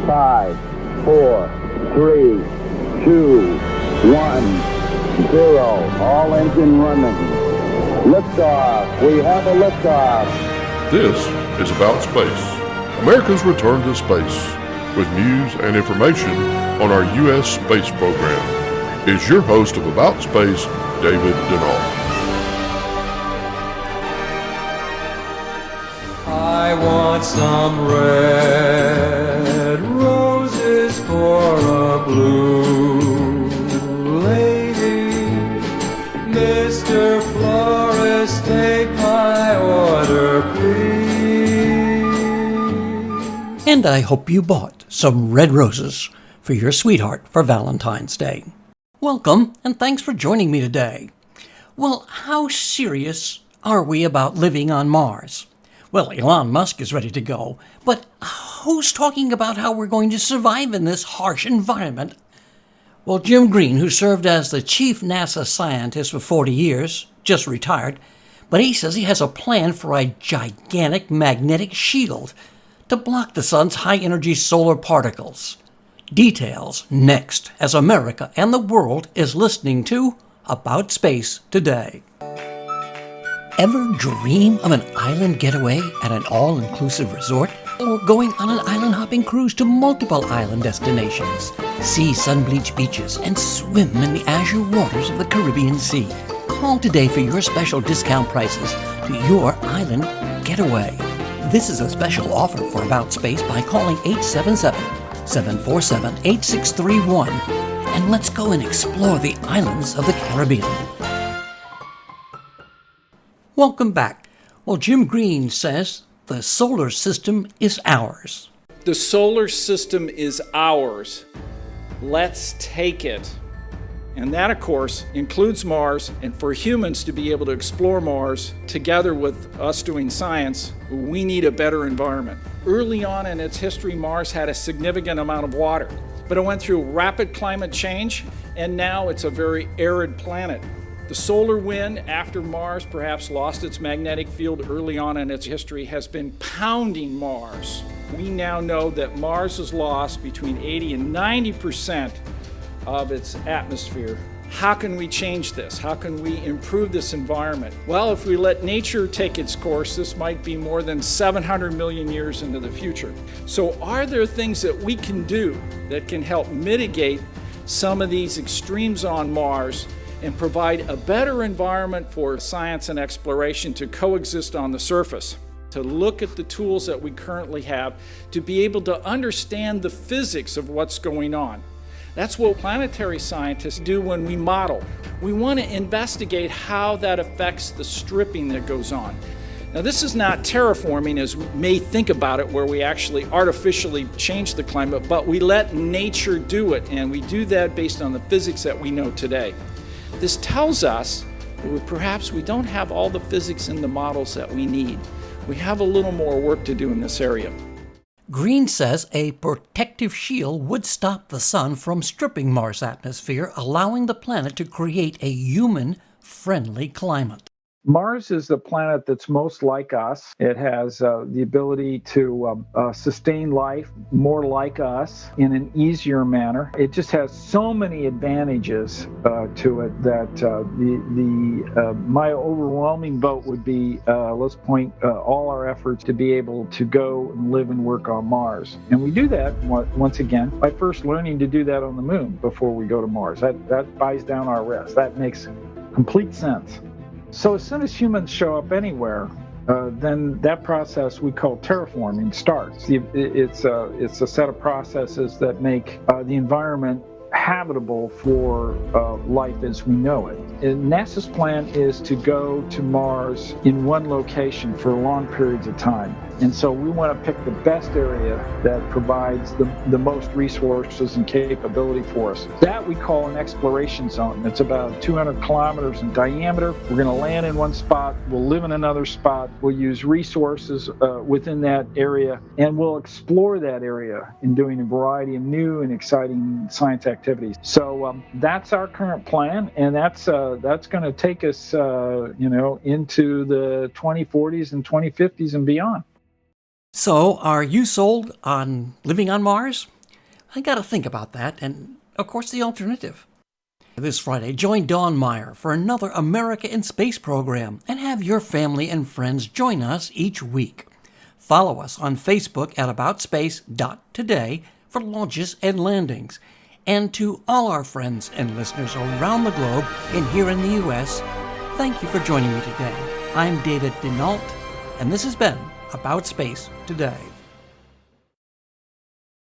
5, 4, 3, 2, 1, 0. All engine running. Liftoff. We have a liftoff. This is About Space, America's return to space, with news and information on our U.S. space program. Is your host of About Space, David Denault. I want some red roses for a blue lady. Mr. Florist, take my order, please. And I hope you bought some red roses for your sweetheart for Valentine's Day. Welcome, and thanks for joining me today. Well, how serious are we about living on Mars? Well, Elon Musk is ready to go, but who's talking about how we're going to survive in this harsh environment? Well, Jim Green, who served as the chief NASA scientist for 40 years, just retired, but he says he has a plan for a gigantic magnetic shield to block the sun's high-energy solar particles. Details next, as America and the world is listening to About Space Today. Ever dream of an island getaway at an all-inclusive resort? Or going on an island-hopping cruise to multiple island destinations? See sun-bleached beaches and swim in the azure waters of the Caribbean Sea. Call today for your special discount prices to your island getaway. This is a special offer for About Space by calling 877-747-8631. And let's go and explore the islands of the Caribbean. Welcome back. Well, Jim Green says the solar system is ours. The solar system is ours. Let's take it. And that, of course, includes Mars. And for humans to be able to explore Mars, together with us doing science, we need a better environment. Early on in its history, Mars had a significant amount of water, but it went through rapid climate change, and now it's a very arid planet. The solar wind, after Mars perhaps lost its magnetic field early on in its history, has been pounding Mars. We now know that Mars has lost between 80 and 90% of its atmosphere. How can we change this? How can we improve this environment? Well, if we let nature take its course, this might be more than 700 million years into the future. So are there things that we can do that can help mitigate some of these extremes on Mars and provide a better environment for science and exploration to coexist on the surface, to look at the tools that we currently have, to be able to understand the physics of what's going on? That's what planetary scientists do when we model. We want to investigate how that affects the stripping that goes on. Now, this is not terraforming as we may think about it, where we actually artificially change the climate, but we let nature do it, and we do that based on the physics that we know today. This tells us that perhaps we don't have all the physics in the models that we need. We have a little more work to do in this area. Green says a protective shield would stop the sun from stripping Mars' atmosphere, allowing the planet to create a human-friendly climate. Mars is the planet that's most like us. It has the ability to sustain life more like us in an easier manner. It just has so many advantages to it that my overwhelming vote would be let's point all our efforts to be able to go and live and work on Mars. And we do that, once again, by first learning to do that on the moon before we go to Mars. That buys down our risk. That makes complete sense. So as soon as humans show up anywhere, then that process we call terraforming starts. It's a set of processes that make the environment habitable for life as we know it. And NASA's plan is to go to Mars in one location for long periods of time. And so we want to pick the best area that provides the most resources and capability for us. That we call an exploration zone. It's about 200 kilometers in diameter. We're going to land in one spot. We'll live in another spot. We'll use resources within that area, and we'll explore that area in doing a variety of new and exciting science activities. So that's our current plan, and that's going to take us, into the 2040s and 2050s and beyond. So, are you sold on living on Mars? I gotta think about that, and of course the alternative. This Friday, join Dawn Meyer for another America in Space program, and have your family and friends join us each week. Follow us on Facebook at aboutspace.today for launches and landings. And to all our friends and listeners around the globe and here in the U.S., thank you for joining me today. I'm David Denault, and this has been About Space Today.